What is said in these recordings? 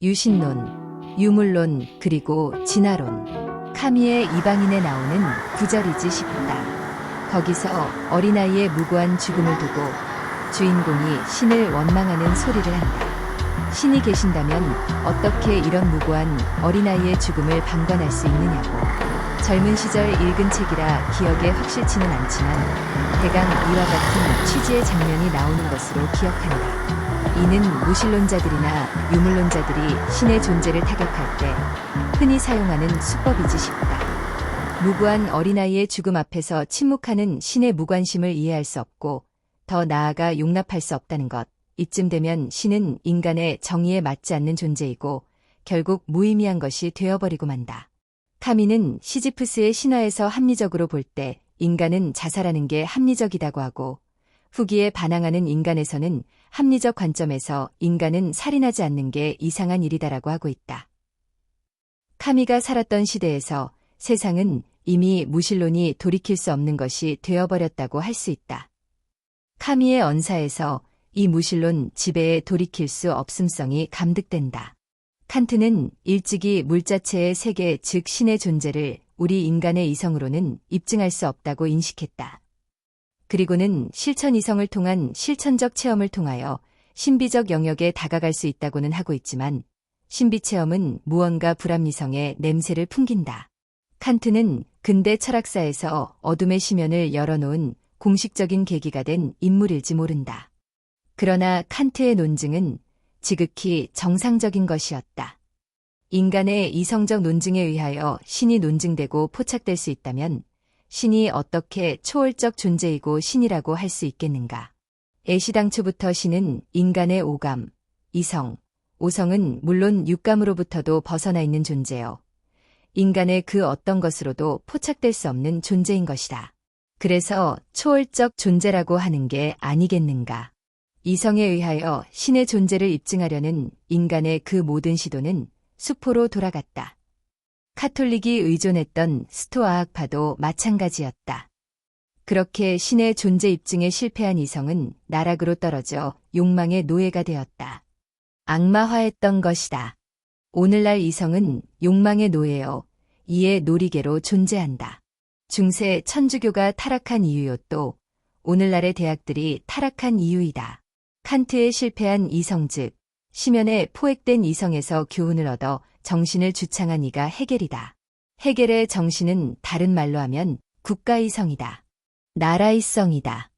유신론, 유물론, 그리고 진화론. 카미의 이방인에 나오는 구절이지 싶다. 거기서 어린아이의 무고한 죽음을 두고 주인공이 신을 원망하는 소리를 한다. 신이 계신다면 어떻게 이런 무고한 어린아이의 죽음을 방관할 수 있느냐고. 젊은 시절 읽은 책이라 기억에 확실치는 않지만 대강 이와 같은 취지의 장면이 나오는 것으로 기억한다. 이는 무신론자들이나 유물론자들이 신의 존재를 타격할 때 흔히 사용하는 수법이지 싶다. 무고한 어린아이의 죽음 앞에서 침묵하는 신의 무관심을 이해할 수 없고 더 나아가 용납할 수 없다는 것. 이쯤 되면 신은 인간의 정의에 맞지 않는 존재이고 결국 무의미한 것이 되어버리고 만다. 카미는 시지프스의 신화에서 합리적으로 볼 때 인간은 자살하는 게 합리적이다고 하고 후기에 반항하는 인간에서는 합리적 관점에서 인간은 살인하지 않는 게 이상한 일이다라고 하고 있다. 카미가 살았던 시대에서 세상은 이미 무신론이 돌이킬 수 없는 것이 되어버렸다고 할 수 있다. 카미의 언사에서 이 무신론 지배에 돌이킬 수 없음성이 감득된다. 칸트는 일찍이 물자체의 세계 즉 신의 존재를 우리 인간의 이성으로는 입증할 수 없다고 인식했다. 그리고는 실천 이성을 통한 실천적 체험을 통하여 신비적 영역에 다가갈 수 있다고는 하고 있지만 신비 체험은 무언가 불합리성의 냄새를 풍긴다. 칸트는 근대 철학사에서 어둠의 시면을 열어놓은 공식적인 계기가 된 인물일지 모른다. 그러나 칸트의 논증은 지극히 정상적인 것이었다. 인간의 이성적 논증에 의하여 신이 논증되고 포착될 수 있다면 신이 어떻게 초월적 존재이고 신이라고 할 수 있겠는가? 애시당초부터 신은 인간의 오감, 이성, 오성은 물론 육감으로부터도 벗어나 있는 존재요. 인간의 그 어떤 것으로도 포착될 수 없는 존재인 것이다. 그래서 초월적 존재라고 하는 게 아니겠는가? 이성에 의하여 신의 존재를 입증하려는 인간의 그 모든 시도는 수포로 돌아갔다. 카톨릭이 의존했던 스토아학파도 마찬가지였다. 그렇게 신의 존재 입증에 실패한 이성은 나락으로 떨어져 욕망의 노예가 되었다. 악마화했던 것이다. 오늘날 이성은 욕망의 노예요. 이의 놀이개로 존재한다. 중세 천주교가 타락한 이유요 또 오늘날의 대학들이 타락한 이유이다. 칸트의 실패한 이성 즉 시면에 포획된 이성에서 교훈을 얻어 정신을 주창한 이가 헤겔이다. 헤겔의 정신은 다른 말로 하면 국가이성이다. 나라이성이다.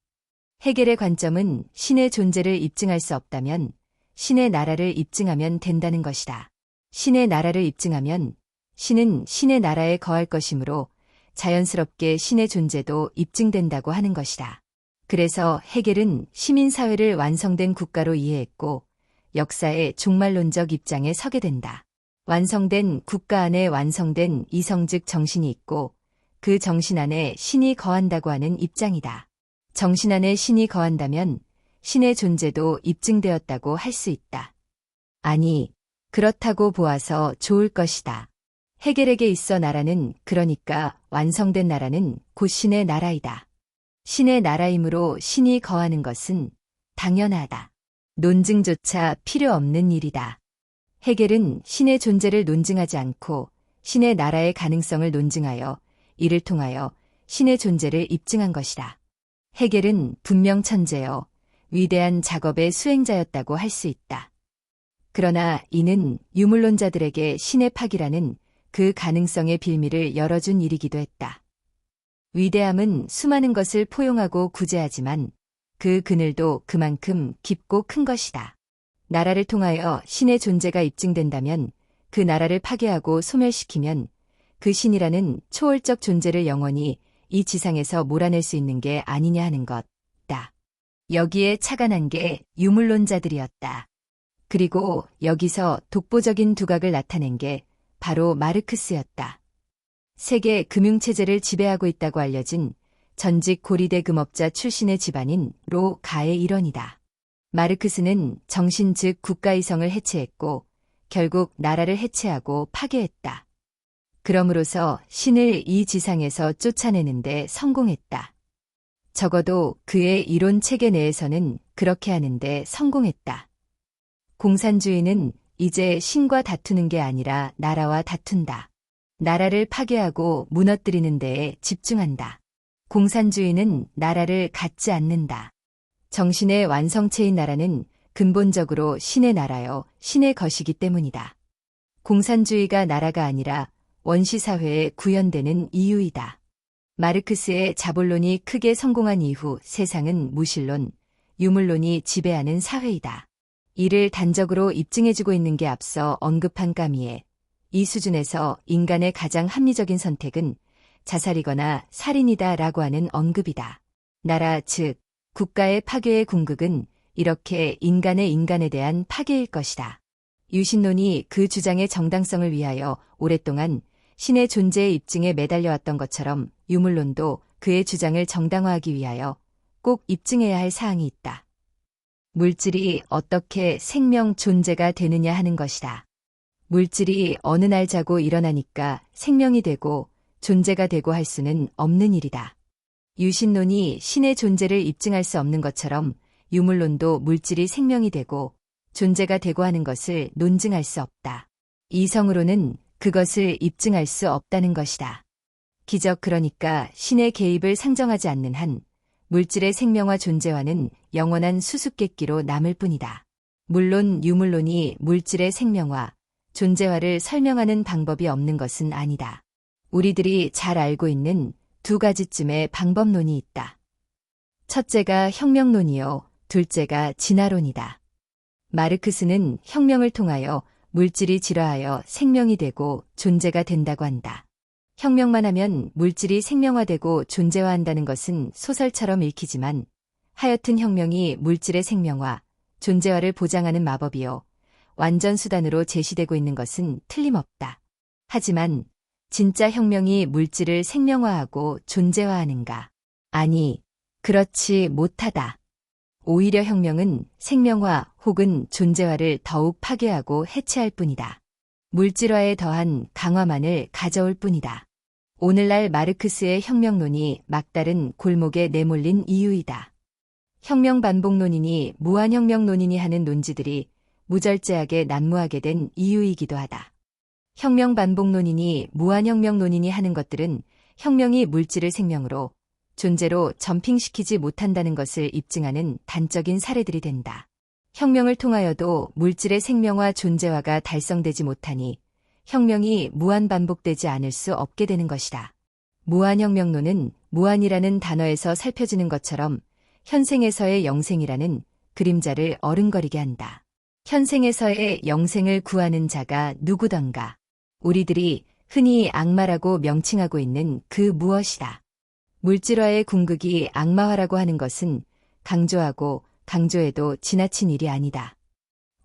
헤겔의 관점은 신의 존재를 입증할 수 없다면 신의 나라를 입증하면 된다는 것이다. 신의 나라를 입증하면 신은 신의 나라에 거할 것이므로 자연스럽게 신의 존재도 입증된다고 하는 것이다. 그래서 헤겔은 시민사회를 완성된 국가로 이해했고 역사의 종말론적 입장에 서게 된다. 완성된 국가 안에 완성된 이성 즉 정신이 있고 그 정신 안에 신이 거한다고 하는 입장이다. 정신 안에 신이 거한다면 신의 존재도 입증되었다고 할 수 있다. 아니, 그렇다고 보아서 좋을 것이다. 헤겔에게 있어 나라는 그러니까 완성된 나라는 곧 신의 나라이다. 신의 나라이므로 신이 거하는 것은 당연하다. 논증조차 필요 없는 일이다. 헤겔은 신의 존재를 논증하지 않고 신의 나라의 가능성을 논증하여 이를 통하여 신의 존재를 입증한 것이다. 헤겔은 분명 천재요. 위대한 작업의 수행자였다고 할 수 있다. 그러나 이는 유물론자들에게 신의 파기라는 그 가능성의 빌미를 열어준 일이기도 했다. 위대함은 수많은 것을 포용하고 구제하지만 그 그늘도 그만큼 깊고 큰 것이다. 나라를 통하여 신의 존재가 입증된다면 그 나라를 파괴하고 소멸시키면 그 신이라는 초월적 존재를 영원히 이 지상에서 몰아낼 수 있는 게 아니냐 하는 것다. 여기에 착안한 게 유물론자들이었다. 그리고 여기서 독보적인 두각을 나타낸 게 바로 마르크스였다. 세계 금융체제를 지배하고 있다고 알려진 전직 고리대 금업자 출신의 집안인 로 가의 일원이다. 마르크스는 정신 즉 국가이성을 해체했고 결국 나라를 해체하고 파괴했다. 그럼으로써 신을 이 지상에서 쫓아내는데 성공했다. 적어도 그의 이론 체계 내에서는 그렇게 하는데 성공했다. 공산주의는 이제 신과 다투는 게 아니라 나라와 다툰다. 나라를 파괴하고 무너뜨리는 데에 집중한다. 공산주의는 나라를 갖지 않는다. 정신의 완성체인 나라는 근본적으로 신의 나라요, 신의 것이기 때문이다. 공산주의가 나라가 아니라 원시사회에 구현되는 이유이다. 마르크스의 자본론이 크게 성공한 이후 세상은 무신론, 유물론이 지배하는 사회이다. 이를 단적으로 입증해주고 있는 게 앞서 언급한 까미에 이 수준에서 인간의 가장 합리적인 선택은 자살이거나 살인이다 라고 하는 언급이다. 나라 즉 국가의 파괴의 궁극은 이렇게 인간에 대한 파괴일 것이다. 유신론이 그 주장의 정당성을 위하여 오랫동안 신의 존재의 입증에 매달려왔던 것처럼 유물론도 그의 주장을 정당화하기 위하여 꼭 입증해야 할 사항이 있다. 물질이 어떻게 생명 존재가 되느냐 하는 것이다. 물질이 어느 날 자고 일어나니까 생명이 되고 존재가 되고 할 수는 없는 일이다. 유신론이 신의 존재를 입증할 수 없는 것처럼 유물론도 물질이 생명이 되고 존재가 되고 하는 것을 논증할 수 없다. 이성으로는 그것을 입증할 수 없다는 것이다. 기적 그러니까 신의 개입을 상정하지 않는 한 물질의 생명화 존재화는 영원한 수수께끼로 남을 뿐이다. 물론 유물론이 물질의 생명화, 존재화를 설명하는 방법이 없는 것은 아니다. 우리들이 잘 알고 있는 두 가지쯤의 방법론이 있다. 첫째가 혁명론이요, 둘째가 진화론이다. 마르크스는 혁명을 통하여 물질이 진화하여 생명이 되고 존재가 된다고 한다. 혁명만 하면 물질이 생명화되고 존재화한다는 것은 소설처럼 읽히지만 하여튼 혁명이 물질의 생명화, 존재화를 보장하는 마법이요. 완전 수단으로 제시되고 있는 것은 틀림없다. 하지만 진짜 혁명이 물질을 생명화하고 존재화하는가? 아니, 그렇지 못하다. 오히려 혁명은 생명화 혹은 존재화를 더욱 파괴하고 해체할 뿐이다. 물질화에 더한 강화만을 가져올 뿐이다. 오늘날 마르크스의 혁명론이 막다른 골목에 내몰린 이유이다. 혁명 반복론이니 무한혁명론이니 하는 논지들이 무절제하게 난무하게 된 이유이기도 하다. 혁명 반복론이니 무한혁명론이니 하는 것들은 혁명이 물질을 생명으로, 존재로 점핑시키지 못한다는 것을 입증하는 단적인 사례들이 된다. 혁명을 통하여도 물질의 생명화 존재화가 달성되지 못하니 혁명이 무한 반복되지 않을 수 없게 되는 것이다. 무한혁명론은 무한이라는 단어에서 살펴지는 것처럼 현생에서의 영생이라는 그림자를 어른거리게 한다. 현생에서의 영생을 구하는 자가 누구던가? 우리들이 흔히 악마라고 명칭하고 있는 그 무엇이다. 물질화의 궁극이 악마화라고 하는 것은 강조하고 강조해도 지나친 일이 아니다.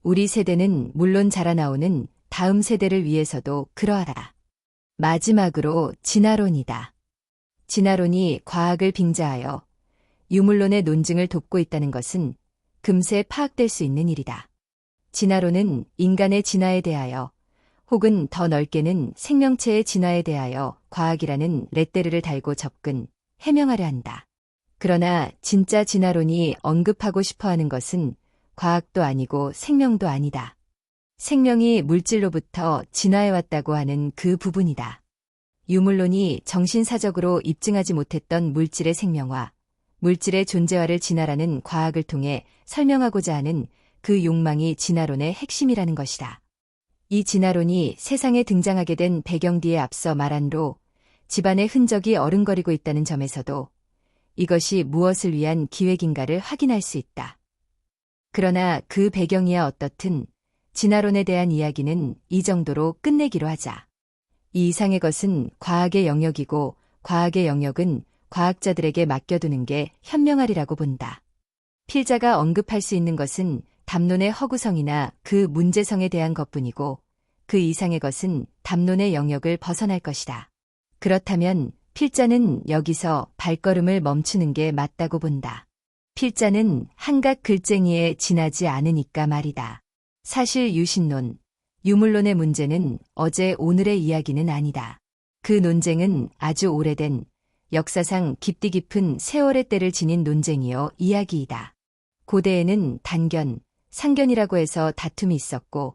우리 세대는 물론 자라나오는 다음 세대를 위해서도 그러하다. 마지막으로 진화론이다. 진화론이 과학을 빙자하여 유물론의 논증을 돕고 있다는 것은 금세 파악될 수 있는 일이다. 진화론은 인간의 진화에 대하여 혹은 더 넓게는 생명체의 진화에 대하여 과학이라는 렛데르를 달고 접근, 해명하려 한다. 그러나 진짜 진화론이 언급하고 싶어하는 것은 과학도 아니고 생명도 아니다. 생명이 물질로부터 진화해왔다고 하는 그 부분이다. 유물론이 정신사적으로 입증하지 못했던 물질의 생명화, 물질의 존재화를 진화라는 과학을 통해 설명하고자 하는 그 욕망이 진화론의 핵심이라는 것이다. 이 진화론이 세상에 등장하게 된 배경 뒤에 앞서 말한 로, 집안의 흔적이 어른거리고 있다는 점에서도 이것이 무엇을 위한 기획인가를 확인할 수 있다. 그러나 그 배경이야 어떻든 진화론에 대한 이야기는 이 정도로 끝내기로 하자. 이 이상의 것은 과학의 영역이고 과학의 영역은 과학자들에게 맡겨두는 게 현명하리라고 본다. 필자가 언급할 수 있는 것은 담론의 허구성이나 그 문제성에 대한 것뿐이고 그 이상의 것은 담론의 영역을 벗어날 것이다. 그렇다면 필자는 여기서 발걸음을 멈추는 게 맞다고 본다. 필자는 한각 글쟁이에 지나지 않으니까 말이다. 사실 유신론, 유물론의 문제는 어제 오늘의 이야기는 아니다. 그 논쟁은 아주 오래된 역사상 깊디 깊은 세월의 때를 지닌 논쟁이요 이야기이다. 고대에는 단견, 상견이라고 해서 다툼이 있었고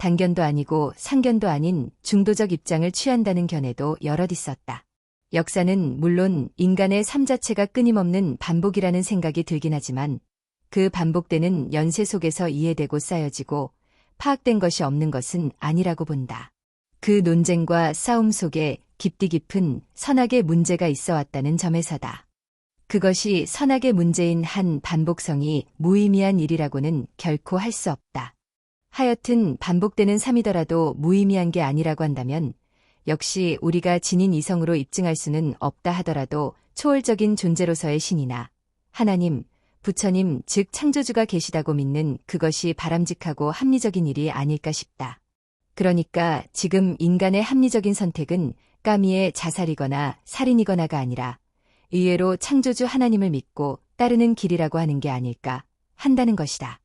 단견도 아니고 상견도 아닌 중도적 입장을 취한다는 견해도 여럿 있었다. 역사는 물론 인간의 삶 자체가 끊임없는 반복이라는 생각이 들긴 하지만 그 반복되는 연쇄 속에서 이해되고 쌓여지고 파악된 것이 없는 것은 아니라고 본다. 그 논쟁과 싸움 속에 깊디 깊은 선악의 문제가 있어 왔다는 점에서다. 그것이 선악의 문제인 한 반복성이 무의미한 일이라고는 결코 할 수 없다. 하여튼 반복되는 삶이더라도 무의미한 게 아니라고 한다면 역시 우리가 진인 이성으로 입증할 수는 없다 하더라도 초월적인 존재로서의 신이나 하나님, 부처님 즉 창조주가 계시다고 믿는 그것이 바람직하고 합리적인 일이 아닐까 싶다. 그러니까 지금 인간의 합리적인 선택은 까미의 자살이거나 살인이거나가 아니라 의외로 창조주 하나님을 믿고 따르는 길이라고 하는 게 아닐까 한다는 것이다.